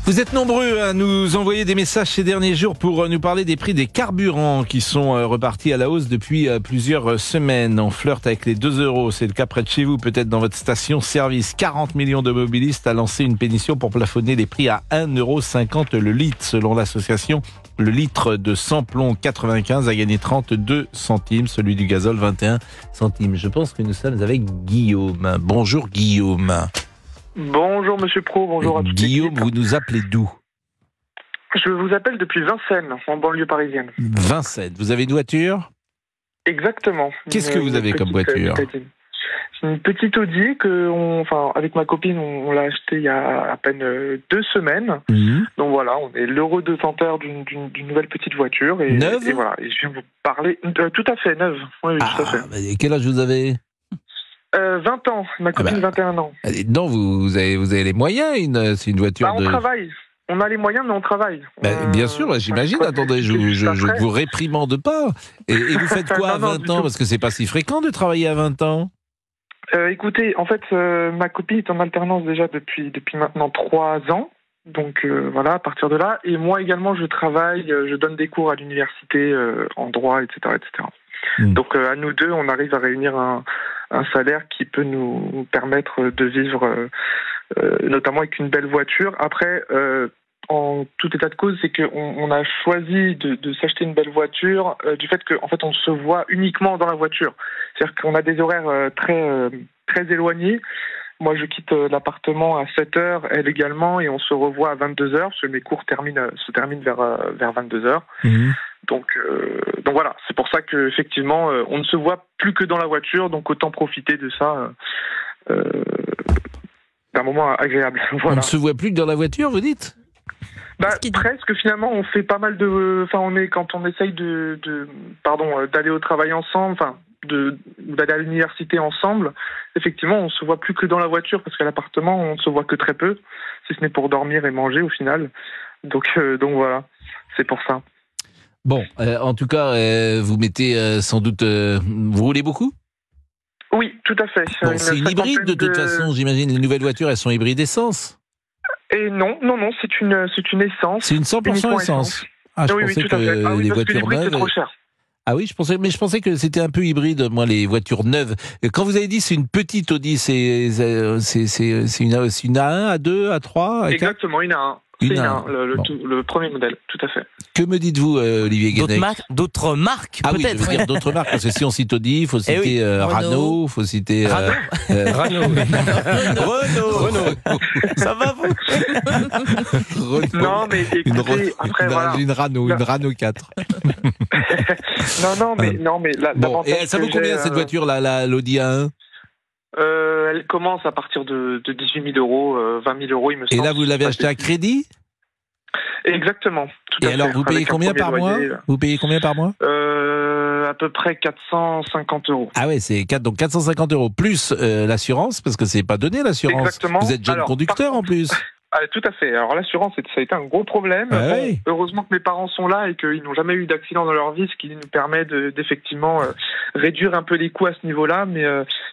Vous êtes nombreux à nous envoyer des messages ces derniers jours pour nous parler des prix des carburants qui sont repartis à la hausse depuis plusieurs semaines. On flirte avec les 2 euros. C'est le cas près de chez vous, peut-être dans votre station-service. 40 millions de mobilistes a lancé une pétition pour plafonner les prix à 1,50 € le litre. Selon l'association, le litre de sans-plomb 95 a gagné 32 centimes, celui du gazole 21 centimes. Je pense que nous sommes avec Guillaume. Bonjour Guillaume. Bonjour Monsieur Pro, bonjour à tous. Guillaume, vous nous appelez d'où? Je vous appelle depuis Vincennes, en banlieue parisienne. Vincennes, vous avez une voiture? Exactement. Qu'est-ce que vous avez comme voiture? C'est une petite Audi que, avec ma copine, on l'a achetée il y a à peine 2 semaines. Donc voilà, on est l'heureux détenteur d'une nouvelle petite voiture. Neuve? Et voilà, et je viens vous parler. Tout à fait, neuve. Oui, tout à fait. Mais quel âge vous avez? 20 ans, ma copine 21 ans. Non, vous avez les moyens, c'est une voiture on travaille. On a les moyens, mais on travaille. Bien sûr, j'imagine. Attendez, je ne vous réprimande pas. Et vous faites quoi à 20 ans? Parce que c'est pas si fréquent de travailler à 20 ans. Écoutez, en fait, ma copine est en alternance déjà depuis maintenant 3 ans. Donc voilà, à partir de là. Et moi également, je travaille, je donne des cours à l'université en droit, etc. etc. Donc à nous deux, on arrive à réunir un salaire qui peut nous permettre de vivre, notamment avec une belle voiture. Après, en tout état de cause, c'est qu'on a choisi de s'acheter une belle voiture du fait qu'en fait, on se voit uniquement dans la voiture. C'est-à-dire qu'on a des horaires très éloignés. Moi, je quitte l'appartement à 7h, elle également, et on se revoit à 22h, parce que mes cours se terminent vers 22h. Donc voilà, c'est pour ça qu'effectivement, on ne se voit plus que dans la voiture, donc autant profiter de ça, d'un moment agréable. Voilà. On ne se voit plus que dans la voiture, vous dites? Presque, finalement, on fait pas mal de... quand on essaye d'aller au travail ensemble, d'aller à l'université ensemble, effectivement, on se voit plus que dans la voiture, parce qu'à l'appartement, on ne se voit que très peu, si ce n'est pour dormir et manger au final. Donc voilà, c'est pour ça. Bon, en tout cas, vous mettez sans doute... vous roulez beaucoup? Oui, tout à fait. Bon, c'est une hybride de toute façon, j'imagine. Les nouvelles voitures, elles sont hybrides essence? Et non, c'est une essence. C'est une 100% essence. Ah, je pensais tout à fait. que les voitures neuves... c'est trop cher. Ah oui, je pensais que c'était un peu hybride, moi, les voitures neuves. Quand vous avez dit c'est une petite Audi, c'est une A1, A2, A3, A4? Exactement, une A1. C'est le premier modèle, tout à fait. Que me dites-vous, Olivier Guénec? D'autres marques, peut-être. Oui, je veux dire d'autres marques, parce que si on cite Audi, il faut citer Renault, il faut citer... Renault. Ça va, vous? Renault. Non, mais écoutez, une Renault 4. non, mais bon, et ça vaut combien cette voiture, l'Audi A1? Elle commence à partir de 18 000 euros, 20 000 euros, il me semble. Et là, vous l'avez acheté à crédit? Exactement. Tout à fait. Alors, vous payez combien par mois? Vous payez combien par mois? À peu près 450 euros. Ah ouais, donc 450 euros plus l'assurance, parce que c'est pas donné l'assurance. Exactement. Vous êtes jeune conducteur en plus. Tout à fait. Alors l'assurance, ça a été un gros problème. Oui. Heureusement que mes parents sont là et qu'ils n'ont jamais eu d'accident dans leur vie, ce qui nous permet d'effectivement réduire un peu les coûts à ce niveau-là. Mais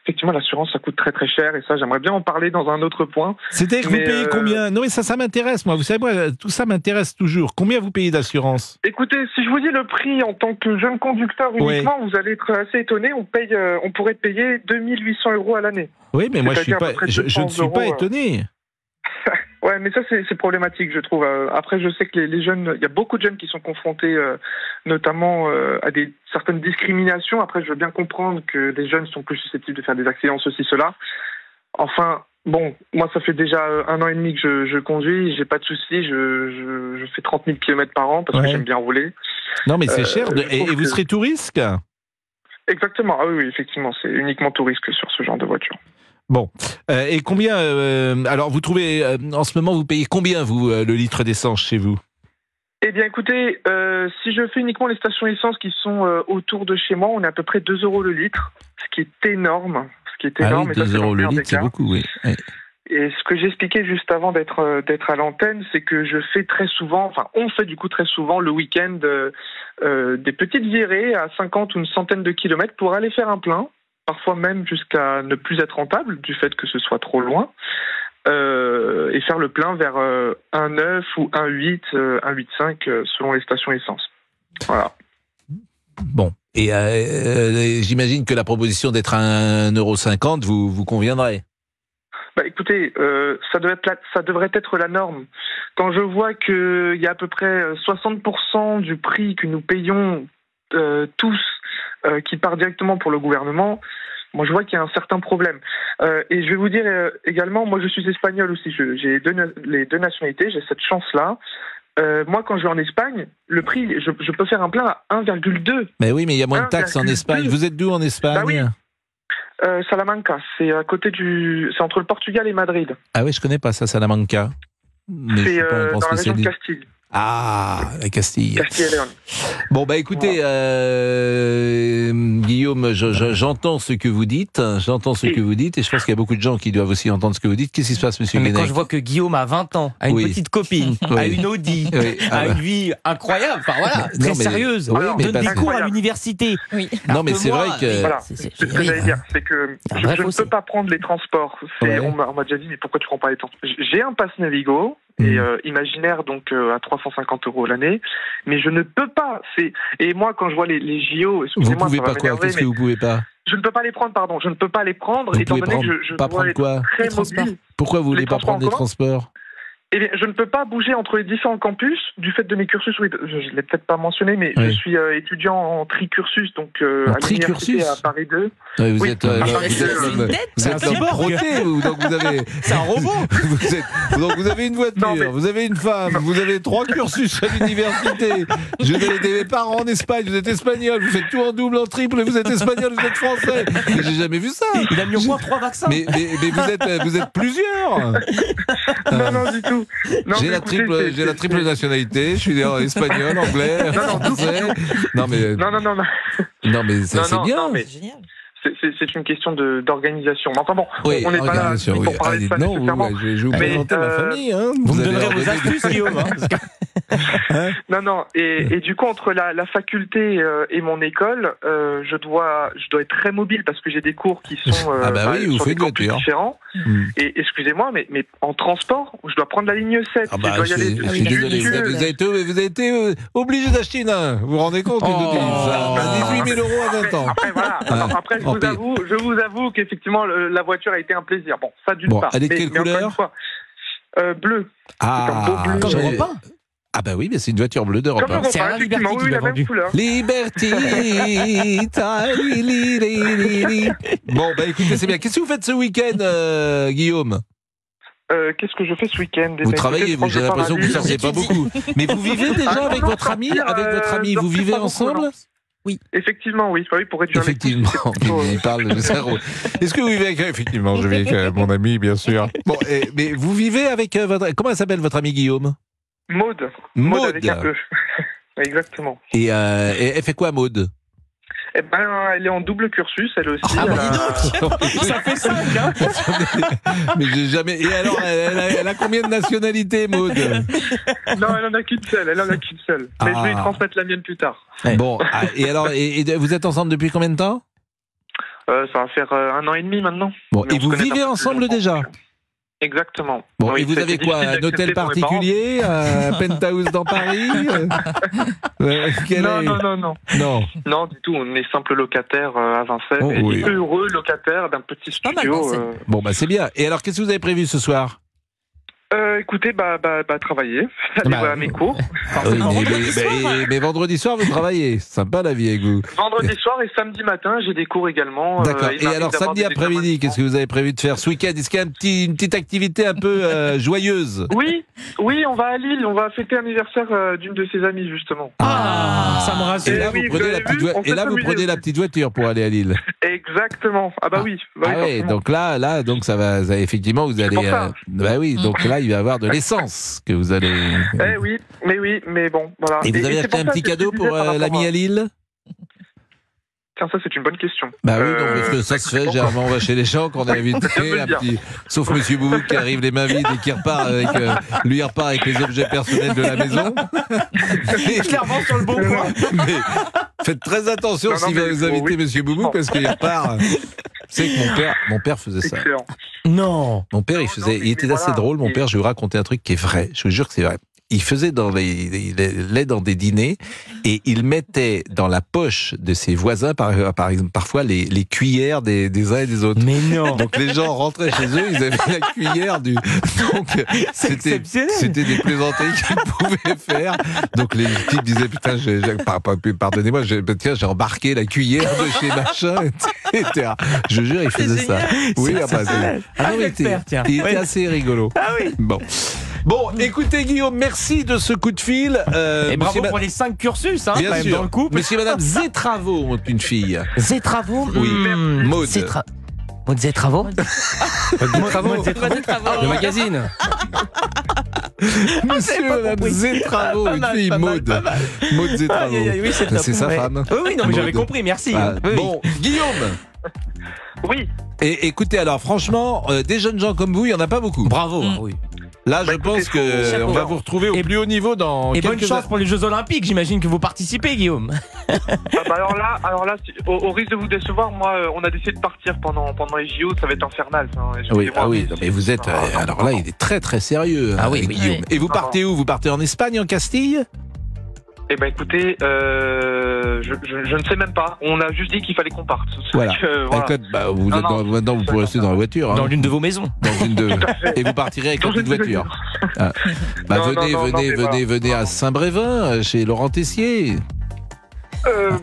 effectivement, l'assurance, ça coûte très très cher et ça, j'aimerais bien en parler dans un autre point. C'était que vous payez combien? Non mais ça m'intéresse, moi. Vous savez, moi, tout ça m'intéresse toujours. Combien vous payez d'assurance? Écoutez, si je vous dis le prix en tant que jeune conducteur uniquement, vous allez être assez étonné. On pourrait payer 2800 euros à l'année. Oui, mais moi, je ne suis pas étonné. Ouais, mais ça c'est problématique, je trouve. Après, je sais que les jeunes, il y a beaucoup de jeunes qui sont confrontés, notamment à certaines discriminations. Après, je veux bien comprendre que les jeunes sont plus susceptibles de faire des accidents, ceci, cela. Enfin, bon, moi, ça fait déjà 1 an et demi que je conduis, j'ai pas de soucis, je fais 30 000 km par an parce que j'aime bien rouler. Non, mais c'est cher. Et vous serez tout risque? Exactement. Ah oui, effectivement, c'est uniquement tout risque sur ce genre de voiture. Bon, et combien alors vous trouvez en ce moment vous payez combien vous le litre d'essence chez vous? Eh bien écoutez, si je fais uniquement les stations essence qui sont autour de chez moi, on est à peu près 2 euros le litre, ce qui est énorme. Oui, 2 euros le litre, c'est beaucoup, oui. Et ce que j'expliquais juste avant d'être à l'antenne, c'est que on fait du coup très souvent le week-end des petites virées à 50 ou une centaine de kilomètres pour aller faire un plein. Parfois même jusqu'à ne plus être rentable du fait que ce soit trop loin. et faire le plein vers 1,9 ou 1,8, 1,85 selon les stations essence. Voilà. Bon. Et j'imagine que la proposition d'être à 1,50 € vous conviendrait. Bah, écoutez, ça devrait être la norme. Quand je vois qu'il y a à peu près 60% du prix que nous payons tous qui part directement pour le gouvernement, moi je vois qu'il y a un certain problème. Et je vais vous dire également, moi je suis espagnol aussi, j'ai les deux nationalités, j'ai cette chance-là. Moi, quand je vais en Espagne, le prix, je peux faire un plein à 1,2. Mais oui, mais il y a moins de taxes en Espagne. Vous êtes d'où en Espagne? Bah oui. Salamanca, c'est à côté c'est entre le Portugal et Madrid. Ah oui, je connais pas ça, Salamanca. Mais c'est dans la région de Castille. Ah, la Castille. Castille et Léon. Bon, bah écoutez, Guillaume, j'entends ce que vous dites, et je pense qu'il y a beaucoup de gens qui doivent aussi entendre ce que vous dites. Qu'est-ce qui se passe, monsieur Mais Guénec? quand je vois que Guillaume a 20 ans, a une petite copine, a une Audi, a une vie incroyable, enfin voilà, très sérieuse, donne des cours à l'université. Oui. Non, mais c'est vrai que... Voilà, c'est ce que j'allais dire, c'est que je ne peux pas prendre les transports. On m'a déjà dit, mais pourquoi tu prends pas les transports? J'ai un pass Navigo, et imaginaire, donc à 350 € l'année, mais je ne peux pas. Et moi, quand je vois les JO, excusez-moi, vous pouvez pas quoi? Qu'est-ce que vous pouvez pas? Je ne peux pas les prendre, pardon. Je ne peux pas les prendre, étant donné que je pas dois prendre quoi? très mobile. Pourquoi vous voulez pas prendre les transports? Eh bien, je ne peux pas bouger entre les différents campus du fait de mes cursus. Oui, je ne l'ai peut-être pas mentionné, mais je suis étudiant en tricursus, donc à l'université à Paris 2. Vous êtes un proté, donc vous avez... C'est un robot. Donc vous avez une voiture, vous avez une femme, vous avez 3 cursus à l'université. Vous avez des parents en Espagne, vous êtes espagnol, vous faites tout en double, en triple, vous êtes espagnol, vous êtes français. Mais j'ai jamais vu ça. Il a mis au moins 3 vaccins. Mais vous êtes plusieurs. Non, du tout. J'ai la triple nationalité, je suis espagnol, anglais, français. Non mais c'est bien. Non, mais c'est une question d'organisation. Mais enfin bon, oui, on n'est pas là pour parler de ça nécessairement. Je vais vous présenter ma famille. Hein. Vous me donnerez vos astuces, Guillaume. Non. Et du coup, entre la faculté et mon école, je dois être très mobile parce que j'ai des cours qui sont sur des campus différents. Et excusez-moi, mais en transport, je dois prendre la ligne 7. Je suis désolé. Vous avez été obligé d'acheter une. Vous vous rendez compte, une Audi, à 18 000 € à 20 ans. Après, voilà. Après, je vous avoue qu'effectivement, la voiture a été un plaisir. Bon, ça d'une part. Elle est de quelle couleur? Bleu. Ah, c'est un beau bleu. Ah bah oui, mais c'est une voiture bleue d'Europe. C'est un Liberty qui l'a vendu. Liberty. Bon, bah écoutez, c'est bien. Qu'est-ce que vous faites ce week-end, Guillaume? Qu'est-ce que je fais ce week-end? Vous travaillez, j'ai l'impression que vous ne sortez pas beaucoup. Mais vous vivez déjà avec votre ami? Vous vivez ensemble? Oui. Effectivement, oui, pour réduire effectivement, il parle de ça. Est-ce que vous vivez avec... Effectivement, je vis avec mon ami, bien sûr. Bon, mais vous vivez avec votre... Comment elle s'appelle, votre ami Guillaume? Maud avec un E. Exactement. Et elle fait quoi, Maud? Eh ben, elle est en double cursus, elle aussi. Ça fait 5, hein. Mais j'ai jamais... Et alors, elle a combien de nationalités, Maud? Non, elle en a qu'une seule. Mais je vais lui transmettre la mienne plus tard. Bon, et alors, vous êtes ensemble depuis combien de temps? Ça va faire 1 an et demi maintenant. Bon, et vous vivez ensemble déjà? Exactement. Bon, et vous avez quoi? Un hôtel particulier? Un penthouse dans Paris? Non, du tout. On est simple locataire à Vincennes. Et heureux locataire d'un petit studio. Bon, bah c'est bien. Et alors, qu'est-ce que vous avez prévu ce soir? Écoutez, travailler, aller voir mes cours. Mais vendredi soir, vous travaillez. Sympa la vie avec vous. Vendredi soir et samedi matin, j'ai des cours également. D'accord. Et alors, samedi après-midi, qu'est-ce que vous avez prévu de faire ce week-end? Est-ce qu'il y a une petite activité un peu joyeuse? Oui, on va à Lille. On va fêter l'anniversaire d'une de ses amies, justement. Ça me rassure. Et là, vous prenez la petite voiture pour aller à Lille. Exactement. Oui. Donc là, donc ça va, effectivement, vous allez... donc là, il va y avoir de l'essence que vous allez... mais bon, voilà. Et vous avez acheté un petit cadeau pour l'ami à Lille? Tiens, ça c'est une bonne question. Parce que ça se fait, généralement on va chez les gens, qu'on a invité sauf Monsieur Boubou qui arrive les mains vides et qui repart avec, lui repart avec les objets personnels de la maison. Clairement sur le bon point. Mais faites très attention s'il va vous inviter Monsieur Boubou, parce qu'il repart C'est que mon père faisait ça. Excellent. Non. Mon père, il était assez drôle. Mon père, je vais vous raconter un truc qui est vrai. Je vous jure que c'est vrai. Il faisait dans des dîners et il mettait dans la poche de ses voisins, par exemple, parfois les cuillères des uns et des autres. Mais non. Donc les gens rentraient chez eux, ils avaient la cuillère du. Donc c'était des plaisanteries qu'ils pouvaient faire. Donc les types disaient putain, pardonnez-moi, tiens, j'ai embarqué la cuillère de chez machin, etc. Je jure, il faisait ça. Oui, il était assez rigolo. Ah oui. Bon, écoutez Guillaume, merci de ce coup de fil. Et bravo pour les 5 cursus, hein, bien quand même sûr. dans le couple. Monsieur et Madame Zétravo ont une fille. Zétravo. Oui, Maud. Maud Zétravo. Le magazine. Monsieur et Madame Zétravo, une fille, Maud. Maud Zétravo. Oui, c'est sa femme. Oui, non, mais j'avais compris, merci. Bon, Guillaume. Oui. Et écoutez, alors franchement, des jeunes gens comme vous, il n'y en a pas beaucoup. Bravo. Oui. Là, je pense qu'on va vous retrouver au plus haut niveau dans quelques bonne chance pour les Jeux Olympiques. J'imagine que vous participez, Guillaume. Alors là, au risque de vous décevoir, moi, on a décidé de partir pendant les JO. Ça va être infernal. Oui, mais vous êtes. Alors là, il est très très sérieux, Guillaume. Oui. Et vous partez où? Vous partez en Espagne, en Castille? Eh ben écoutez, je ne sais même pas. On a juste dit qu'il fallait qu'on parte. Voilà. Maintenant, vous pourrez rester dans la voiture. Dans l'une de vos maisons. Et vous partirez avec la petite voiture. Venez à Saint-Brévin, chez Laurent Tessier.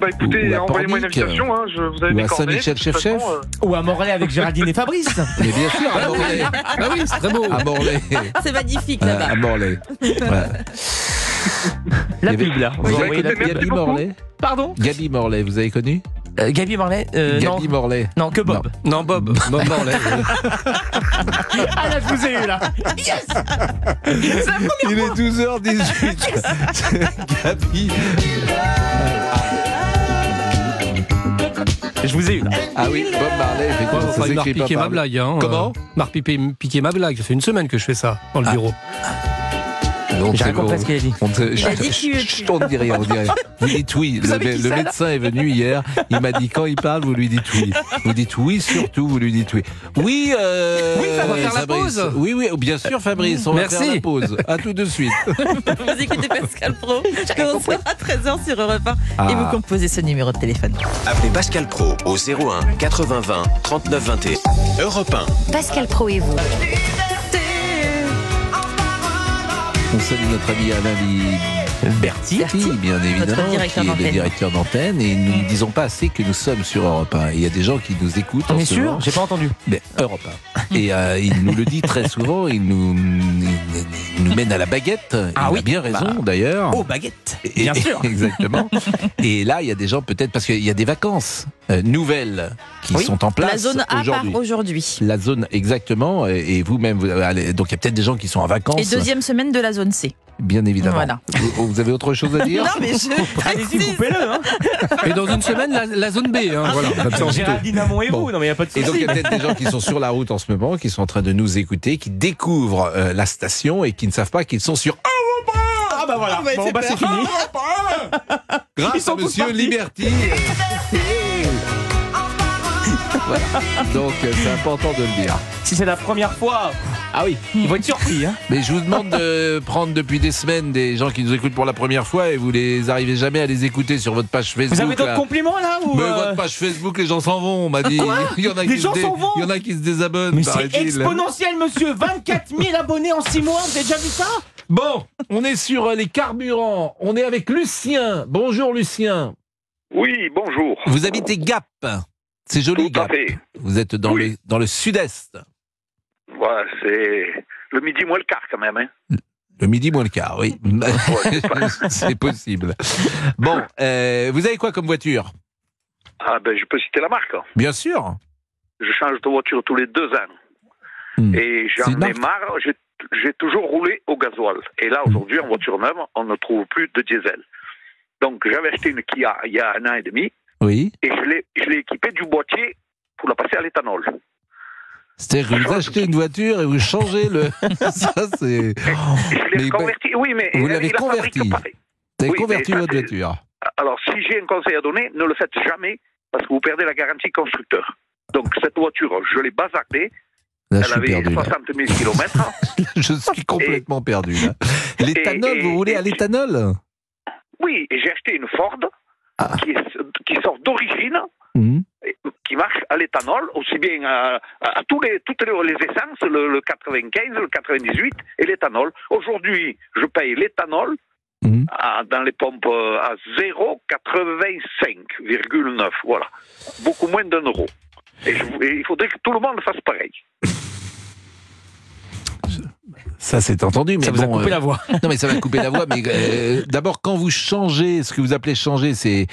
Écoutez, envoyez-moi une invitation. Vous avez mes coordonnées. Ou à Saint-Michel-Chef-Chef. Ou à Morlaix avec Géraldine et Fabrice. Mais bien sûr, à Morlaix. Ah oui, c'est très beau. À Morlaix. C'est magnifique là-bas. À Morlaix. Voilà. La pub là. Gaby Morlaix. Pardon? Gaby Morlaix, vous avez connu? Gaby Morlaix. Gaby Morlaix. Non, que Bob. Non, Bob Morlaix. Ah là, je vous ai eu là. Yes. Il est 12h18. Gaby. Je vous ai eu là. Ah oui, Bob Marley, effectivement. Ça m'a piqué ma blague. Hein. Comment? M'a piqué ma blague. Ça fait une semaine que je fais ça dans le bureau. J'ai compris ce qu'il a dit. On ne dit rien, Vous dites oui. Le médecin est venu hier. Il m'a dit quand il parle, vous lui dites oui. Vous dites oui, surtout, vous lui dites oui. Oui, on va faire la pause. Oui, bien sûr, Fabrice. On va faire la pause. À tout de suite. Vous écoutez Pascal Pro. On sera à 13h sur Europe 1 et vous composez ce numéro de téléphone. Appelez Pascal Pro au 01 80 20 39 21. Europe 1. Pascal Pro et vous. On salue notre ami Alain Berti, bien évidemment, qui est le directeur d'antenne. Et nous ne disons pas assez que nous sommes sur Europe 1. Il y a des gens qui nous écoutent. On est sûr? J'ai pas entendu. Mais Europe 1. Et il nous le dit très souvent. Il nous mène à la baguette. Il a bien raison d'ailleurs. Aux baguettes, bien sûr. Exactement. Et là, il y a des gens peut-être parce qu'il y a des vacances nouvelles qui sont en place. La zone A part aujourd'hui. La zone, exactement. Et vous-même, donc il y a peut-être des gens qui sont en vacances. Et deuxième semaine de la zone C. Bien évidemment. Voilà. Vous avez autre chose à dire? Non, mais allez-y, coupez-le. Hein. Et dans une semaine, la zone B. Hein, voilà. Géraldine Amont et vous. Non, mais il n'y a pas de souci. Et donc, il y a peut-être des gens qui sont sur la route en ce moment, qui sont en train de nous écouter, qui découvrent la station et qui ne savent pas qu'ils sont sur Europe 1. Ah bah voilà. Bon, c'est fini. Grâce à Monsieur Liberty. Voilà. Donc c'est important de le dire. Si c'est la première fois, ils vont être surpris. Hein. Mais je vous demande de prendre depuis des semaines des gens qui nous écoutent pour la première fois et vous les arrivez jamais à les écouter sur votre page Facebook. Vous avez d'autres compliments là ou Mais votre page Facebook, les gens s'en vont, on m'a dit. Il y en a qui se désabonnent. Mais c'est exponentiel, monsieur. 24 000 abonnés en 6 mois. Vous avez déjà vu ça? Bon, on est sur les carburants. On est avec Lucien. Bonjour Lucien. Oui, bonjour. Vous habitez Gap. C'est joli, Tout à Gap. fait. Vous êtes dans le sud-est. Voilà, c'est le midi moins le quart quand même. Hein. Le midi moins le quart, oui. C'est possible. Bon, vous avez quoi comme voiture? Ah ben, je peux citer la marque. Bien sûr. Je change de voiture tous les 2 ans. Et j'en ai marre, j'ai toujours roulé au gasoil. Et là, aujourd'hui, en voiture neuve, on ne trouve plus de diesel. Donc, j'avais acheté une Kia il y a 1 an et demi. Oui. Et je l'ai équipé du boîtier pour la passer à l'éthanol. C'est-à-dire que vous achetez une voiture et vous changez le... Ça, c'est... Je l'ai converti, oui, mais... Vous l'avez converti. Vous avez converti votre voiture. Alors, si j'ai un conseil à donner, ne le faites jamais, parce que vous perdez la garantie constructeur. Donc cette voiture, je l'ai bazardée. Là, elle avait perdu, 60 000 km. Je suis complètement perdu. Là. L'éthanol, vous roulez à l'éthanol? Oui, et j'ai acheté une Ford qui sort d'origine, qui marche à l'éthanol, aussi bien à toutes les essences, le 95, le 98 et l'éthanol. Aujourd'hui, je paye l'éthanol dans les pompes à 0,85,9. Voilà. Beaucoup moins d'€1. Et il faudrait que tout le monde fasse pareil. Ça, c'est entendu, mais ça vous a coupé la voix. Non, mais ça va couper la voix. Mais d'abord, quand vous changez, ce que vous appelez changer, c'est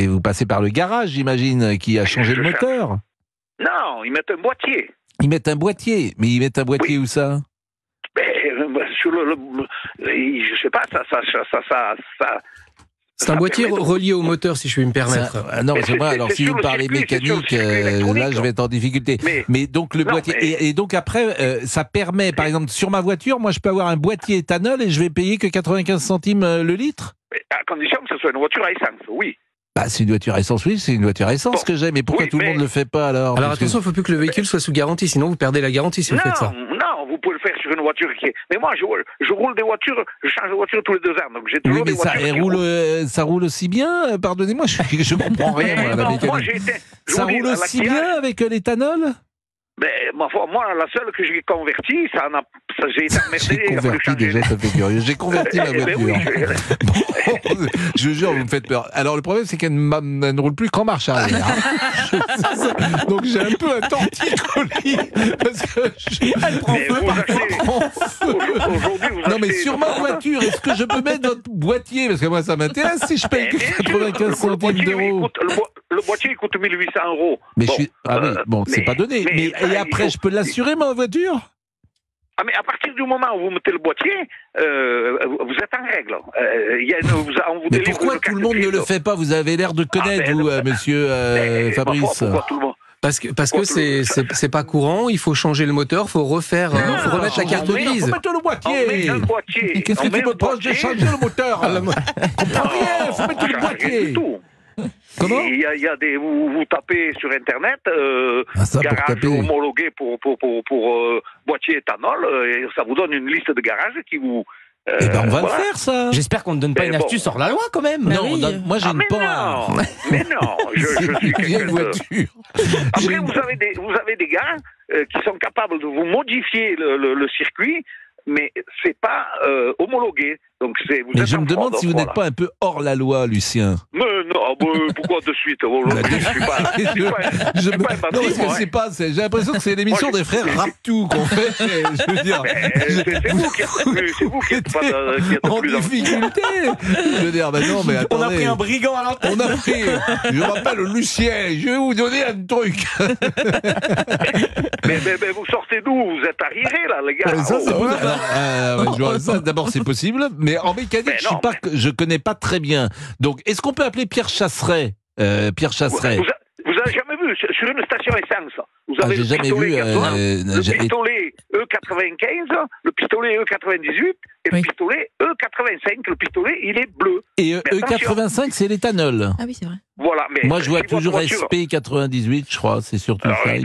vous passez par le garage, j'imagine, qui a changé le moteur. Non, ils mettent un boîtier. Ils mettent un boîtier, mais ils mettent un boîtier où ça? Sur je sais pas, ça. C'est un boîtier relié au moteur, si je puis me permettre. Non, c'est vrai. Alors, si vous parlez mécanique, là, je vais être en difficulté. Mais donc, le boîtier. Et donc, après, ça permet, par exemple, sur ma voiture, moi, je peux avoir un boîtier éthanol et je vais payer que 95 centimes le litre? À condition que ce soit une voiture à essence, oui. C'est une voiture à essence, oui, c'est une voiture à essence que j'ai. Mais pourquoi tout le monde ne le fait pas alors? Alors, attention, il ne faut plus que le véhicule soit sous garantie, sinon vous perdez la garantie si vous faites ça. Non, vous pouvez le faire sur une voiture qui est... Mais moi, je roule des voitures, je change de voiture tous les 2 ans, donc j'ai toujours des voitures ça roule aussi bien, pardonnez-moi, je comprends rien, moi, la mécanique. Ça roule aussi bien avec l'éthanol? Moi, la seule que j'ai convertie, j'ai été emmerdé. J'ai converti déjà, ça fait curieux. J'ai converti ma voiture. Je vous jure, vous me faites peur. Alors, le problème, c'est qu'elle ne roule plus qu'en marche arrière. Donc, j'ai un peu un torticolis. Parce que elle prend feu. Non, mais sur ma voiture, est-ce que je peux mettre votre boîtier? Parce que moi, ça m'intéresse si je paye que 95 centimes d'euros. Le boîtier, il coûte 1 800 €. Mais c'est pas donné. Et après, je peux l'assurer, ma voiture? Mais à partir du moment où vous mettez le boîtier, vous êtes en règle. Mais pourquoi tout le monde ne le fait pas? Vous avez l'air de connaître, vous, monsieur Fabrice. Pourquoi tout le monde? Parce que c'est pas courant, il faut changer le moteur, faut refaire, faut remettre la carte grise. Faut mettre le boîtier. Qu'est-ce que tu me penses de changer le moteur? Comprends rien, faut mettre le boîtier. Comment? Vous tapez sur Internet, garage homologué pour boîtier éthanol, et ça vous donne une liste de garages qui vous... on va le faire, ça. J'espère qu'on ne donne pas une astuce hors la loi, quand même. Non, moi j'ai une pente. Mais non, je suis quelqu'un de... voiture. Après, vous avez des gars qui sont capables de vous modifier le circuit, mais c'est pas homologué. Donc mais je me demande si vous n'êtes pas un peu hors la loi, Lucien. Mais non, pourquoi de suite? Je suis pas un bandit, j'ai l'impression que c'est l'émission des frères Raptou qu'on fait. Je veux dire, c'est vous qui êtes en difficulté. Je veux dire, non, mais attendez. On a pris un brigand à l'antenne. Je m'appelle Lucien, je vais vous donner un truc. mais vous sortez d'où? Vous êtes arriérés, là, les gars. Ça, d'abord, c'est possible. Mais en mécanique, je connais pas très bien. Donc, est-ce qu'on peut appeler Pierre Chasseret? Pierre Chasseret. Vous avez jamais vu sur une station essence? Vous avez j'ai jamais vu. Le pistolet E95, le pistolet E98 et le pistolet E85. Le pistolet, il est bleu. Et E85, c'est l'éthanol. Ah oui, c'est vrai. Voilà, mais moi, je vois toujours SP98, je crois. C'est surtout ça. Oui,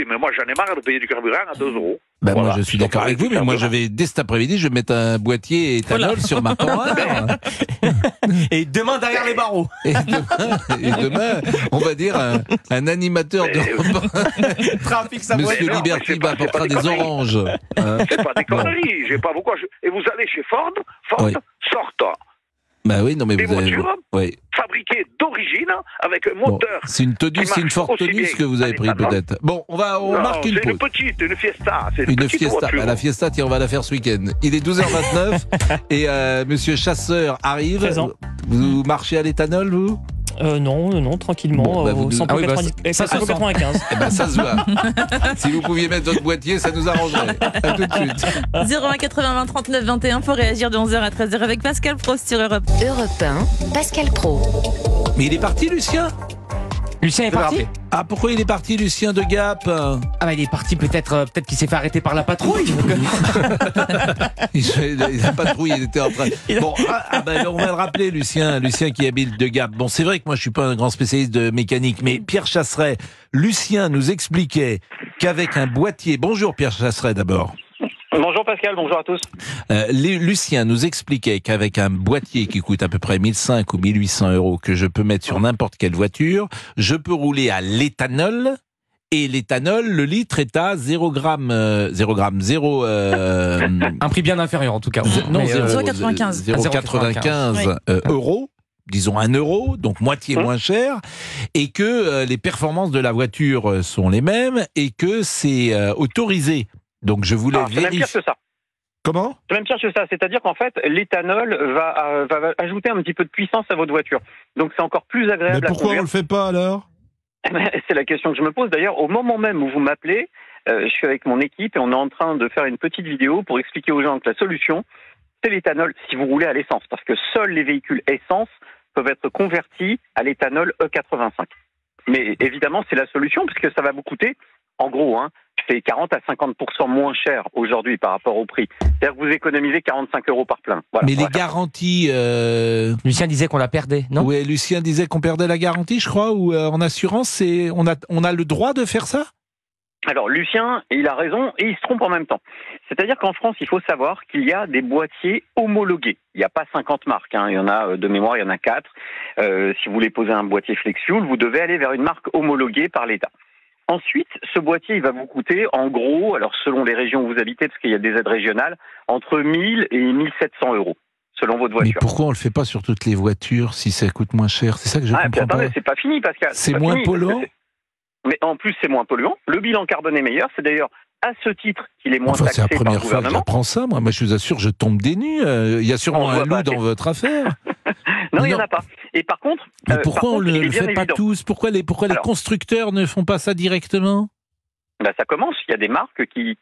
mais moi, j'en ai marre de payer du carburant à 2 €. Moi, je suis d'accord avec vous, mais moi, dès cet après-midi, je vais mettre un boîtier éthanol sur ma Panhard. Et demain, derrière les barreaux. Et demain, on va dire un animateur de trafic, ça Monsieur Liberty apportera des oranges. C'est pas des conneries. Je sais pas pourquoi. Et vous allez chez Ford sort des voitures fabriquées d'origine avec un moteur. C'est une Ford Tonus que vous avez pris peut-être. Bon, on marque une pause. C'est une Fiesta. Une Fiesta. La Fiesta, tiens, on va la faire ce week-end. Il est 12h29 et Monsieur Chasseur arrive. Présent. Vous marchez à l'éthanol, vous? Non, tranquillement, au 195. Ça se voit. Si vous pouviez mettre votre boîtier, ça nous arrangerait. À tout de suite. 01 80 20 39 21 pour réagir de 11h à 13h avec Pascal Pro sur Europe. Europe 1, Pascal Pro. Mais il est parti, Lucien? Lucien est parti. Ah, pourquoi il est parti, Lucien de Gap? Ah bah il est parti, peut-être qu'il s'est fait arrêter par la patrouille. La patrouille, il était en train... Bon, on va le rappeler, Lucien qui habite de Gap. Bon, c'est vrai que moi je suis pas un grand spécialiste de mécanique, mais Pierre Chasseret, Lucien nous expliquait qu'avec un boîtier... Bonjour Pierre Chasseret d'abord. Bonjour Pascal, bonjour à tous. Lucien nous expliquait qu'avec un boîtier qui coûte à peu près 1500 ou 1800 euros, que je peux mettre sur n'importe quelle voiture, je peux rouler à l'éthanol, et l'éthanol, le litre est à 0 gramme, un prix bien inférieur en tout cas. 0,95 euros. Disons 1 euro, donc moitié moins cher, et que les performances de la voiture sont les mêmes, et que c'est autorisé. Donc je voulais vérifier. C'est même pire que ça. Comment ? C'est même pire que ça. C'est-à-dire qu'en fait, l'éthanol va ajouter un petit peu de puissance à votre voiture. Donc c'est encore plus agréable. Mais pourquoi on le fait pas alors ? C'est la question que je me pose. D'ailleurs, au moment même où vous m'appelez, je suis avec mon équipe et on est en train de faire une petite vidéo pour expliquer aux gens que la solution, c'est l'éthanol si vous roulez à l'essence. Parce que seuls les véhicules essence peuvent être convertis à l'éthanol E85. Mais évidemment, c'est la solution puisque ça va vous coûter, en gros, c'est 40 à 50% moins cher aujourd'hui par rapport au prix. C'est-à-dire que vous économisez 45 euros par plein. Voilà, mais les garanties... Lucien disait qu'on la perdait, non ? Oui, Lucien disait qu'on perdait la garantie, je crois, ou en assurance, on a le droit de faire ça ? Alors, Lucien, il a raison et il se trompe en même temps. C'est-à-dire qu'en France, il faut savoir qu'il y a des boîtiers homologués. Il n'y a pas 50 marques, il y en a de mémoire, il y en a 4. Si vous voulez poser un boîtier FlexFuel, vous devez aller vers une marque homologuée par l'État. Ensuite, ce boîtier, il va vous coûter, en gros, alors selon les régions où vous habitez, parce qu'il y a des aides régionales, entre 1000 et 1700 euros, selon votre voiture. Mais pourquoi on le fait pas sur toutes les voitures si ça coûte moins cher ? C'est ça que je comprends pas. C'est pas fini, Pascal. C'est moins polluant ? Mais en plus, c'est moins polluant. Le bilan carbone est meilleur. C'est d'ailleurs à ce titre qu'il est moins taxé par le gouvernement. C'est la première fois que j'apprends ça, moi. Je vous assure, je tombe des nues. Il y a sûrement un loup dans votre affaire. Non, il n'y en a pas. Et par contre... Mais pourquoi on ne le fait pas tous ? Pourquoi les constructeurs ne font pas ça directement ? Ça commence. Il y a des marques qui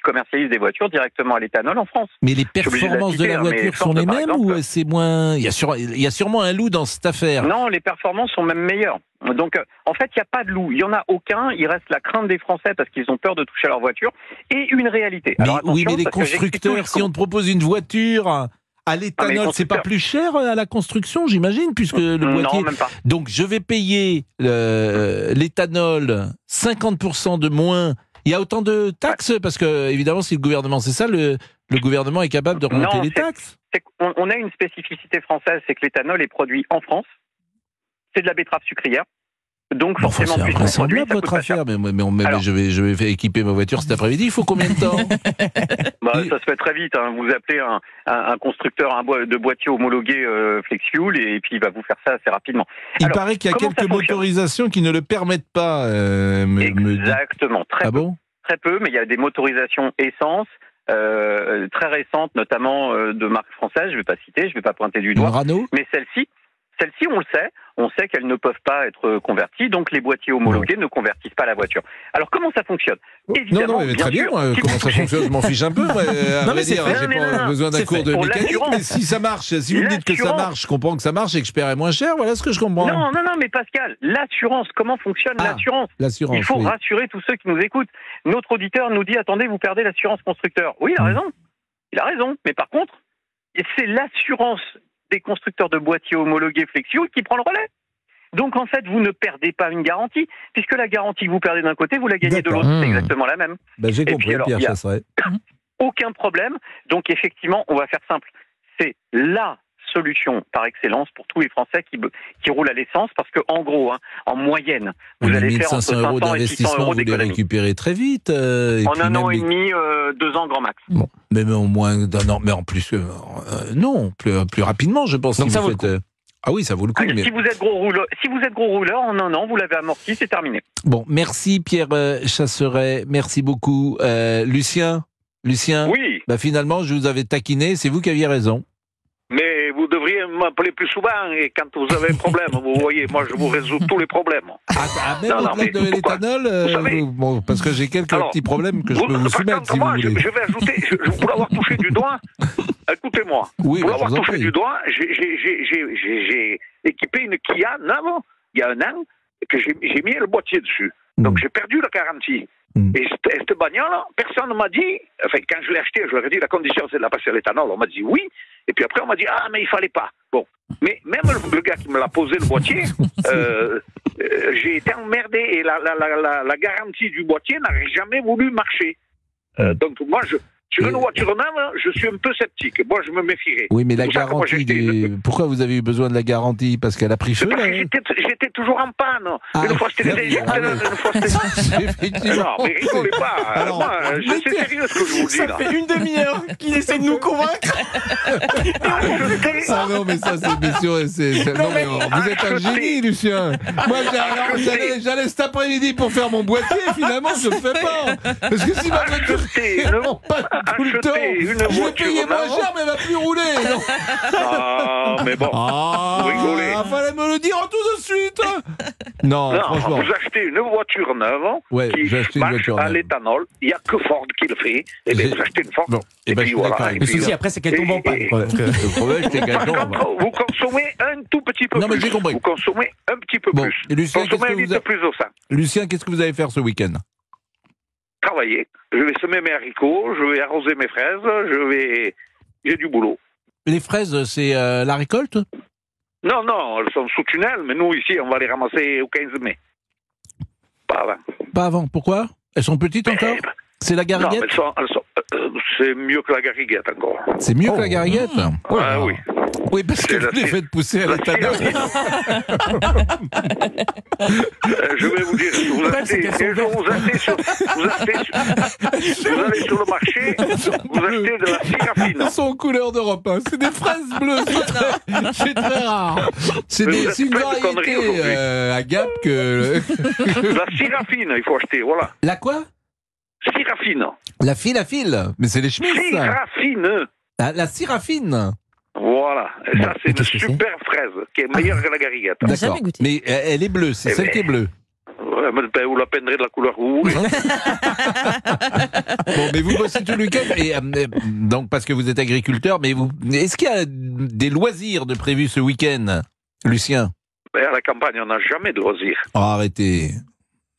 commercialisent des voitures directement à l'éthanol en France. Mais les performances de la voiture sont les mêmes ou c'est moins... Il y a sûrement un loup dans cette affaire. Non, les performances sont même meilleures. Donc, en fait, il n'y a pas de loup. Il n'y en a aucun. Il reste la crainte des Français parce qu'ils ont peur de toucher à leur voiture. Et une réalité. Mais les constructeurs, si on te propose une voiture... À l'éthanol, c'est pas plus cher à la construction, j'imagine, puisque le boîtier... Non, même pas. Donc, je vais payer l'éthanol 50% de moins. Il y a autant de taxes parce que, évidemment, si le gouvernement, c'est ça, le gouvernement est capable de remonter les taxes. On a une spécificité française, c'est que l'éthanol est produit en France. C'est de la betterave sucrière. Donc forcément, c'est invraisemblable votre affaire. Mais je vais équiper ma voiture cet après-midi. Il faut combien de temps ? Ça se fait très vite. Vous appelez un constructeur de boîtier homologué FlexFuel et puis il va vous faire ça assez rapidement. Il paraît qu'il y a quelques motorisations qui ne le permettent pas. Exactement. Très peu, mais il y a des motorisations essence. Très récentes, notamment de marques françaises. Je ne vais pas citer, je ne vais pas pointer du doigt. Mais celle-ci, on sait qu'elles ne peuvent pas être converties, donc les boîtiers homologués ne convertissent pas la voiture. Alors comment ça fonctionne ? Évidemment, mais très bien, comment ça fonctionne, je m'en fiche un peu. À vrai dire, j'ai pas besoin d'un cours de mécanique, mais si ça marche, si vous me dites que ça marche, je comprends que ça marche et que je paierai moins cher, voilà ce que je comprends. Non, mais Pascal, l'assurance, comment fonctionne l'assurance ? Il faut rassurer tous ceux qui nous écoutent. Notre auditeur nous dit, attendez, vous perdez l'assurance constructeur. Oui, il a raison, mais par contre, c'est l'assurance des constructeurs de boîtiers homologués FlexFuel qui prend le relais. Donc en fait, vous ne perdez pas une garantie, puisque la garantie que vous perdez d'un côté, vous la gagnez de l'autre. C'est exactement la même. J'ai compris, Pierre Chasseret. Aucun problème. Donc effectivement, on va faire simple. C'est la solution par excellence pour tous les Français qui roulent à l'essence, parce que en gros, en moyenne, vous allez faire entre 500 et 600 euros d'économie. Vous les récupérez très vite. En un an et demi, 2 ans grand max. Bon, mais au moins d'un an, mais en plus, non, plus rapidement, je pense. Donc ça vaut le coup. Ah oui, ça vaut le coup. Si vous êtes gros rouleur, en un an, vous l'avez amorti, c'est terminé. Bon, merci Pierre Chasseret, merci beaucoup. Lucien, oui. Finalement, je vous avais taquiné, c'est vous qui aviez raison. Mais vous devriez m'appeler plus souvent et quand vous avez un problème, vous voyez, moi je vous résous tous les problèmes. Même au-delà de l'éthanol, parce que j'ai quelques petits problèmes que je peux vous soumettre si vous voulez. Je vais ajouter, pour l'avoir touché du doigt, écoutez-moi, oui, pour l'avoir touché du doigt, j'ai équipé une Kia neuve, il y a un an, que j'ai mis le boîtier dessus. Donc j'ai perdu la garantie. Et cette bagnole, personne ne m'a dit, enfin quand je l'ai acheté, je leur ai dit la condition c'est de la passer à l'éthanol, on m'a dit oui, et puis après on m'a dit ah mais il fallait pas. Bon, mais même le gars qui me l'a posé le boîtier, j'ai été emmerdé et la garantie du boîtier n'a jamais voulu marcher. Donc moi sur une voiture neuve, je suis un peu sceptique. Moi, je me méfierais. Oui, mais la garantie, pourquoi vous avez eu besoin de la garantie? Parce qu'elle a pris feu, là? J'étais toujours en panne. Une fois c'était une fois c'était... Effectivement. Non, mais rigolez pas. Alors, moi, c'est sérieux ce que je vous dis, là. Ça fait une demi-heure qu'il essaie de nous convaincre. Ah non, mais ça, c'est bien sûr... Non, mais vous êtes un génie, Lucien. Moi, j'allais cet après-midi pour faire mon boîtier, finalement, je le fais pas. Parce que si ma voiture... tout le temps. Je vais payer moins cher, mais elle va plus rouler. Ah, mais bon, vous rigolez. Fallait me le dire tout de suite. Non, franchement. Vous achetez une voiture neuve qui marche à l'éthanol. Il n'y a que Ford qui le fait. Et bien, vous achetez une Ford. Bon, et puis voilà. Le souci après, c'est qu'elle tombe en panne. Le problème, c'est qu'elle tombe. Vous consommez un tout petit peu plus. Non, mais j'ai compris. Vous consommez un petit peu plus. Lucien, consommez un litre plus au sein. Lucien, qu'est-ce que vous allez faire ce week-end? Travailler. Je vais semer mes haricots, je vais arroser mes fraises, j'ai du boulot. Les fraises, c'est la récolte? Non, elles sont sous tunnel, mais nous, ici, on va les ramasser au 15 mai. Pas avant. Pas avant, pourquoi? Elles sont petites encore? C'est la gariguette? Non, elles sont c'est mieux que la gariguette encore. C'est mieux que la gariguette? Ah oui. Oui, parce que vous les faites pousser à l'éthanol. Je vais vous dire, vous allez sur le marché, vous achetez de la syrafine. Elles sont en couleur d'Europe, hein. C'est des fraises bleues, c'est très rare. C'est une variété à Gap que... La syrafine, il faut acheter, voilà. La quoi? Syrafine. La file à file. Mais c'est les chemises, ça. Syrafine. La syrafine. Voilà. Et ça, c'est une super fraise qui est meilleure que la gariguette. D'accord. Mais elle est bleue, c'est celle qui est bleue. Ouais, mais vous la peindrez de la couleur que vous voulez. Bon, mais vous bossez tout le week-end, et donc parce que vous êtes agriculteur, mais est-ce qu'il y a des loisirs de prévus ce week-end, Lucien? À la campagne, on n'a jamais de loisirs. Oh, arrêtez.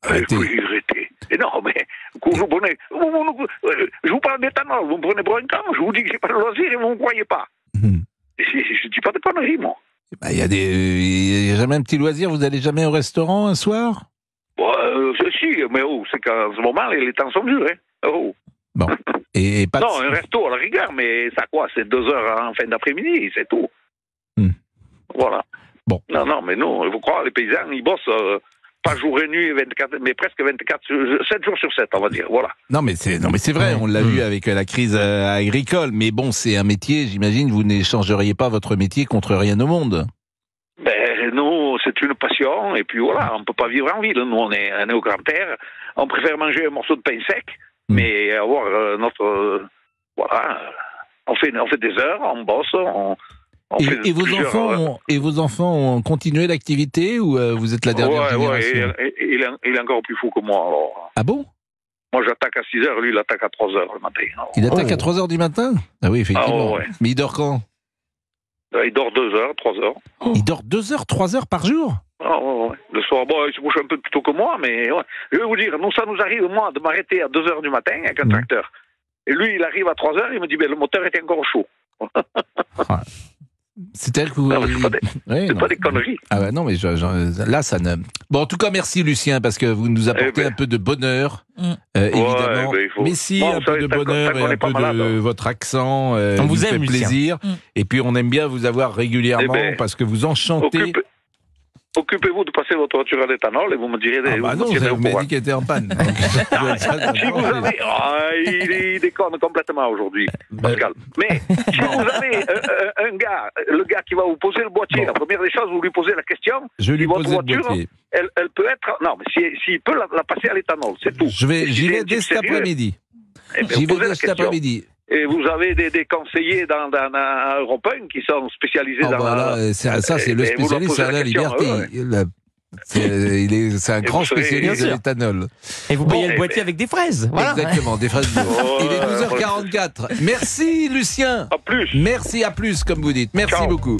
Oui, arrêtez. Et non, mais vous prenez, je vous parle d'éthanol, vous me prenez pour un camp, je vous dis que j'ai pas de loisirs et vous ne me croyez pas. Je dis pas de conneries, moi. Il y a jamais un petit loisir, vous n'allez jamais au restaurant un soir? Si, mais c'est qu'en ce moment, les temps sont durs. Bon. Et pas non, un resto à la rigueur, mais ça quoi? C'est 2 heures en fin d'après-midi, c'est tout. Voilà. Bon. Non, mais non, vous croyez, les paysans, ils bossent pas jour et nuit, 24, mais presque 7 jours sur 7, on va dire. Voilà. Non, mais c'est vrai, on l'a vu avec la crise agricole. Mais bon, c'est un métier, j'imagine, vous n'échangeriez pas votre métier contre rien au monde. Ben, nous, c'est une passion, et puis voilà, on ne peut pas vivre en ville. Nous, on est au grand air, on préfère manger un morceau de pain sec, mais avoir notre... voilà, on fait des heures, on bosse, et vos enfants ont continué l'activité, ou vous êtes la dernière génération? Il est encore plus fou que moi, alors. Ah bon? Moi, j'attaque à 6 heures, lui, il attaque à 3 heures le matin. Alors. Il attaque à 3 heures du matin? Ah oui, effectivement. Mais il dort quand? Il dort 2 heures, 3 heures. Il dort 2 heures, 3 heures par jour? Le soir, il se couche un peu plus tôt que moi, mais je vais vous dire, ça nous arrive, moi, de m'arrêter à 2 heures du matin avec un tracteur. Et lui, il arrive à 3 heures, il me dit, le moteur était encore chaud. C'est-à-dire que vous... C'est pas des conneries. Ah ouais, non, mais là, ça ne... Bon, en tout cas, merci Lucien, parce que vous nous apportez un peu de bonheur, évidemment. Mais si, un peu de bonheur et un peu de votre accent, on vous aime, fait plaisir. Et puis, on aime bien vous avoir régulièrement, parce que vous enchantez... Occupez-vous de passer votre voiture à l'éthanol et vous me direz... non, vous m'avez dit qu'elle était en panne. Si vous avez... il déconne complètement aujourd'hui, Pascal. Mais si vous avez un gars, le gars qui va vous poser le boîtier, la première des choses, vous lui posez la question... Je lui pose le boîtier. Elle peut être... Non, mais s'il peut la passer à l'éthanol, c'est tout. J'y vais dès cet après-midi. J'y vais dès cet après-midi. Et vous avez des conseillers dans Europe 1 qui sont spécialisés dans... Ça, c'est le spécialiste, c'est Alain Liberty. C'est un grand spécialiste de l'éthanol. Et vous payez le boîtier avec des fraises. Voilà. Exactement, des fraises bleues. Il est 12h44. Merci Lucien. À plus. Merci, à plus, comme vous dites. Merci beaucoup.